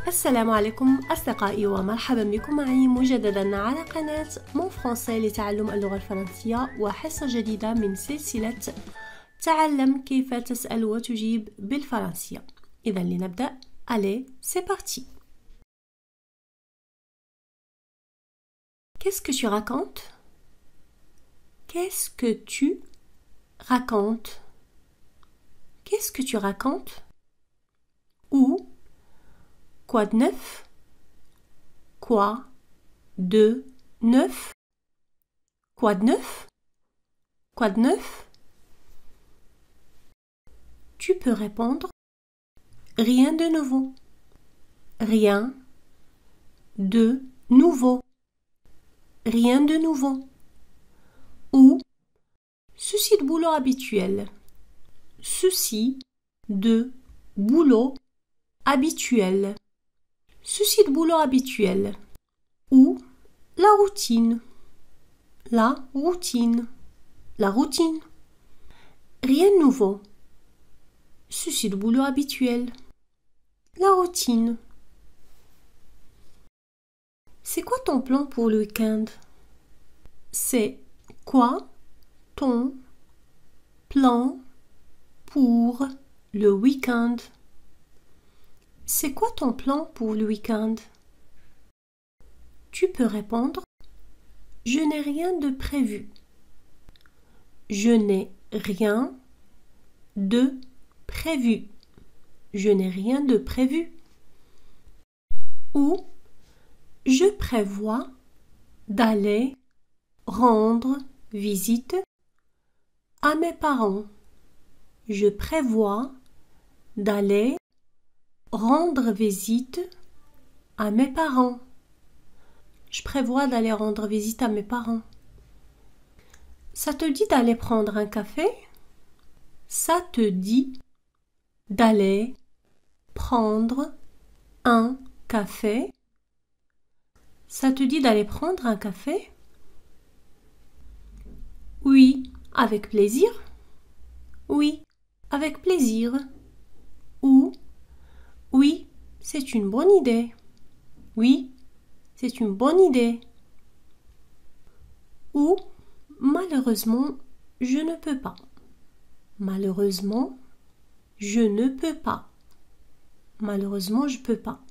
السلام عليكم أصدقائي ومرحبا بكم معي مجددا على قناة مون فرونسي لتعلم اللغة الفرنسية وحصة جديدة من سلسلة تعلم كيف تسأل وتجيب بالفرنسية. إذا لنبدأ. Allez, c'est parti. Qu'est-ce que tu racontes? Qu'est-ce que tu racontes? Qu'est-ce que tu racontes? Ou quoi de neuf? Quoi de neuf? Quoi de neuf? Quoi de neuf? Tu peux répondre rien de nouveau. Rien de nouveau. Rien de nouveau. Ou souci de boulot habituel. Souci de boulot habituel. Souci de boulot habituel. Ou la routine. La routine. La routine. Rien de nouveau. Souci de boulot habituel. La routine. C'est quoi ton plan pour le week-end? C'est quoi ton plan pour le week-end? C'est quoi ton plan pour le week-end? Tu peux répondre je n'ai rien de prévu. Je n'ai rien de prévu. Je n'ai rien de prévu. Ou je prévois d'aller rendre visite à mes parents. Je prévois d'aller rendre visite à mes parents. Je prévois d'aller rendre visite à mes parents. Ça te dit d'aller prendre un café? Ça te dit d'aller prendre un café? Ça te dit d'aller prendre un café? Oui, avec plaisir. Oui, avec plaisir. Ou oui, c'est une bonne idée. Oui, c'est une bonne idée. Ou malheureusement, je ne peux pas. Malheureusement, je ne peux pas. Malheureusement, je ne peux pas.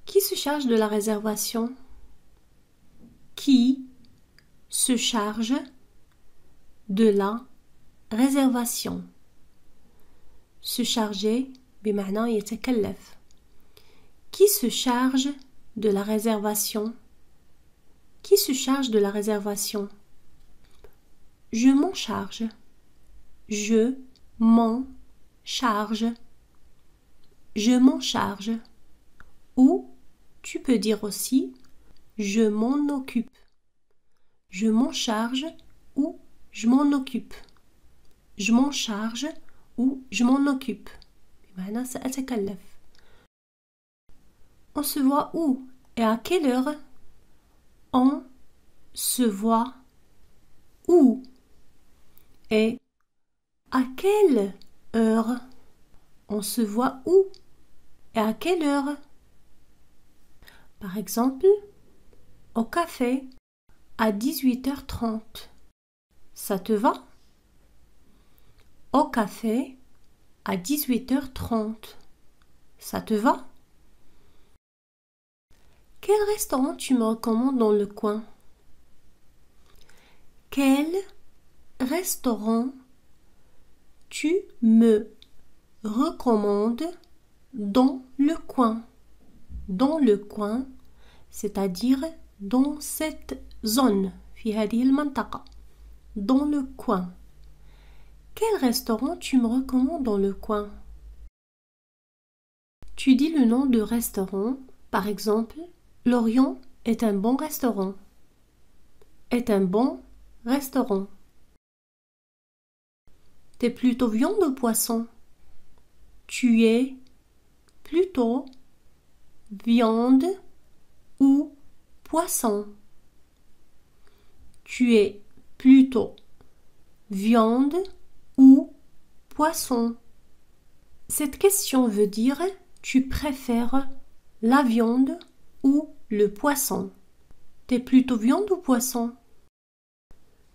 Qui se charge de la réservation? Qui se charge de la réservation? Se charger بمعنى يتكلف. Qui se charge de la réservation? Qui se charge de la réservation? Je m'en charge. Je m'en charge. Je m'en charge. Ou tu peux dire aussi je m'en occupe. Je m'en charge ou je m'en occupe. Je m'en charge ou je m'en occupe. بمعنى سأتكلف. On se voit où et à quelle heure? On se voit où et à quelle heure? On se voit où et à quelle heure? Par exemple, au café à 18h30. Ça te va? Au café à 18h30. Ça te va? Quel restaurant tu me recommandes dans le coin? Quel restaurant tu me recommandes dans le coin? Dans le coin, c'est-à-dire dans cette zone. في هذه المنطقة. Dans le coin. Quel restaurant tu me recommandes dans le coin? Tu dis le nom de restaurant. Par exemple, Lorient est un bon restaurant. Est un bon restaurant. T'es plutôt viande ou poisson? Tu es plutôt viande ou poisson? Tu es plutôt viande ou poisson? Cette question veut dire Tu préfères la viande ou le poisson? T'es plutôt viande ou poisson?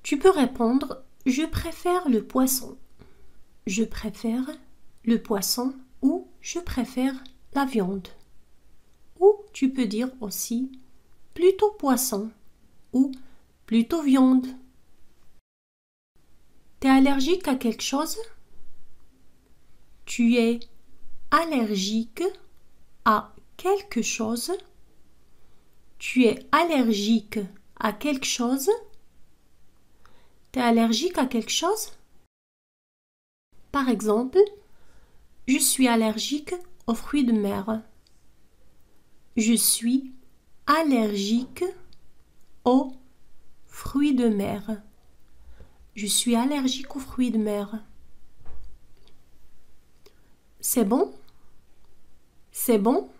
Tu peux répondre je préfère le poisson. Je préfère le poisson ou je préfère la viande. Ou tu peux dire aussi plutôt poisson ou plutôt viande. T'es allergique à quelque chose? Tu es allergique à quelque chose? Tu es allergique à quelque chose? T'es allergique à quelque chose? Par exemple, je suis allergique aux fruits de mer. Je suis allergique aux fruits de mer. Je suis allergique aux fruits de mer. C'est bon? C'est bon?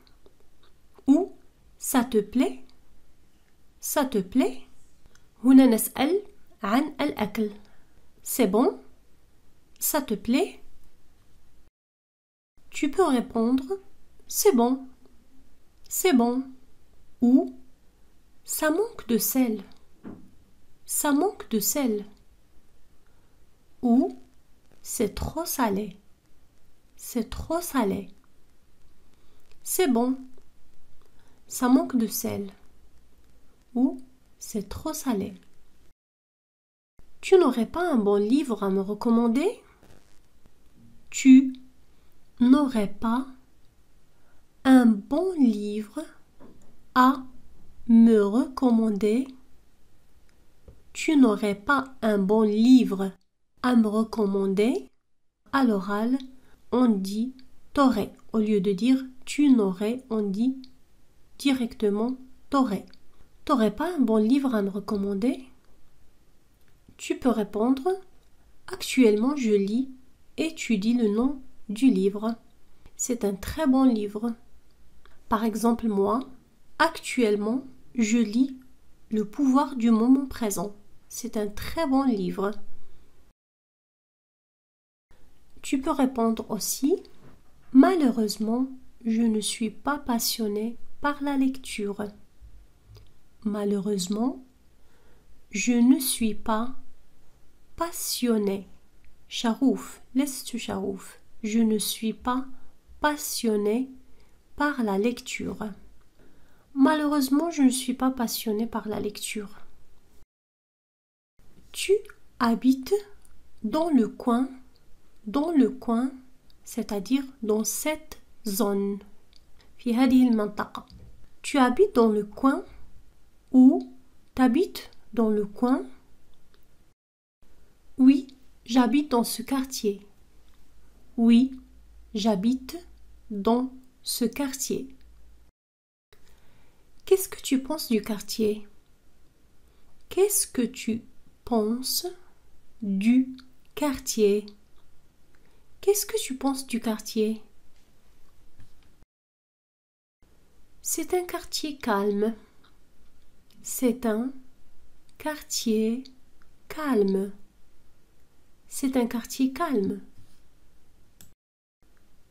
Ou ça te plaît? Ça te plaît? هنا نسأل عن الأكل. C'est bon? Ça te plaît? Tu peux répondre c'est bon. C'est bon. Ou ça manque de sel. Ça manque de sel. Ou c'est trop salé. C'est trop salé. C'est bon. Ça manque de sel. Ou c'est trop salé. Tu n'aurais pas un bon livre à me recommander? Tu n'aurais pas un bon livre à me recommander? Tu n'aurais pas un bon livre à me recommander? À l'oral, on dit t'aurais. Au lieu de dire tu n'aurais, on dit directement t'aurais. T'aurais pas un bon livre à me recommander? Tu peux répondre actuellement je lis et tu dis le nom du livre. C'est un très bon livre. Par exemple, moi, actuellement, je lis Le pouvoir du moment présent. C'est un très bon livre. Tu peux répondre aussi malheureusement, je ne suis pas passionné par la lecture. Malheureusement, je ne suis pas passionné. شغوف لست شغوف. Je ne suis pas passionné par la lecture. Malheureusement, je ne suis pas passionné par la lecture. Tu habites dans le coin, c'est-à-dire dans cette zone. في هذه المنطقة. Tu habites dans le coin ou t'habites dans le coin? Oui, j'habite dans ce quartier. Oui, j'habite dans ce quartier. Qu'est-ce que tu penses du quartier? Qu'est-ce que tu penses du quartier? Qu'est-ce que tu penses du quartier? C'est un quartier calme. C'est un quartier calme. C'est un quartier calme.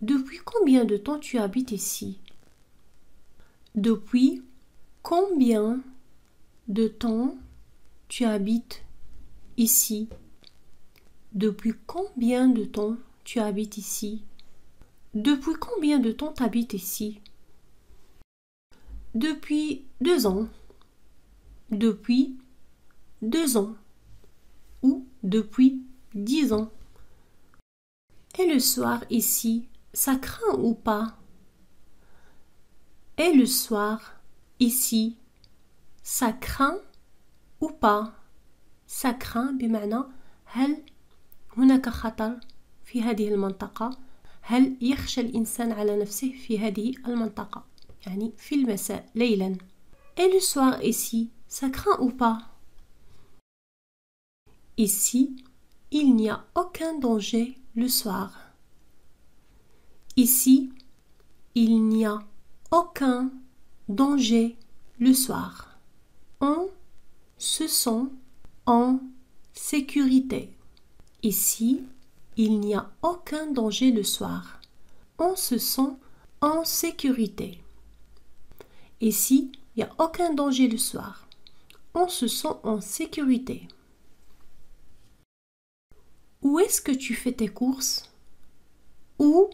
Depuis combien de temps tu habites ici? Depuis combien de temps tu habites ici? Depuis combien de temps tu habites ici? Depuis combien de temps tu habites ici? Depuis 2 ans. Depuis 2 ans. Ou depuis 10 ans. Et le soir ici, ça craint ou pas? Et le soir ici, ça craint ou pas? ça craint بمعنى هل هناك خطر في هذه المنطقة؟ هل يخشى الإنسان على نفسه في هذه المنطقة؟ يعني في المساء ليلا. Et le soir ici, ça craint ou pas? Ici, il n'y a aucun danger le soir. Ici, il n'y a aucun danger le soir. On se sent en sécurité. Ici, il n'y a aucun danger le soir. On se sent en sécurité. Ici, il n'y a aucun danger le soir. On se sent en sécurité. Où est-ce que tu fais tes courses? Où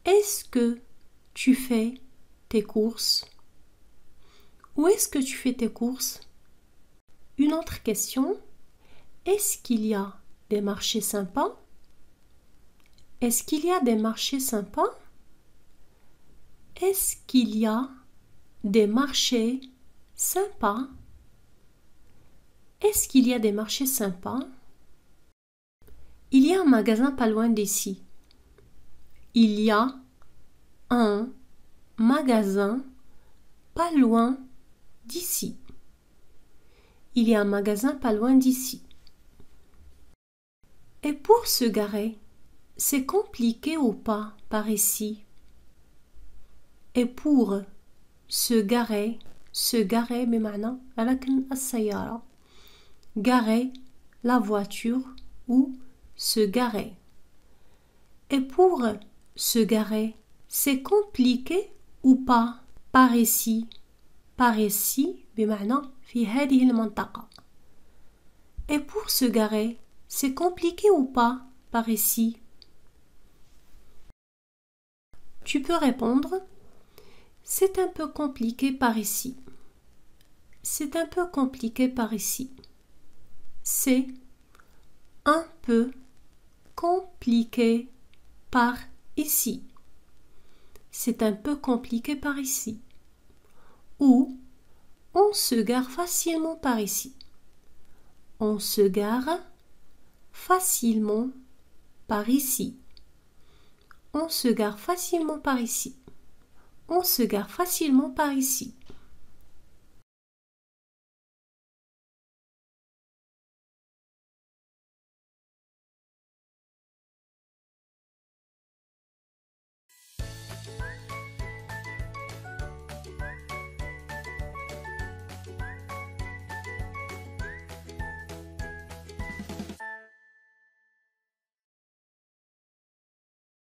est-ce que tu fais tes courses? Où est-ce que tu fais tes courses? Une autre question. Est-ce qu'il y a des marchés sympas? Est-ce qu'il y a des marchés sympas? Est-ce qu'il y a des marchés sympas? Est-ce qu'il y a des marchés sympas? Il y a un magasin pas loin d'ici. Il y a un magasin pas loin d'ici. Il y a un magasin pas loin d'ici. Et pour se garer, c'est compliqué ou pas par ici? Et pour se garer بمعنى ركن السيارة. Garer la voiture ou se garer. Et pour se garer, c'est compliqué ou pas par ici? Par ici بمعنى في هذه المنطقة. Et pour se garer, c'est compliqué ou pas par ici? Tu peux répondre: c'est un peu compliqué par ici. C'est un peu compliqué par ici. C'est un peu compliqué par ici. C'est un peu compliqué par ici. Ou on se gare facilement par ici. On se gare facilement par ici. On se gare facilement par ici. On se gare facilement par ici.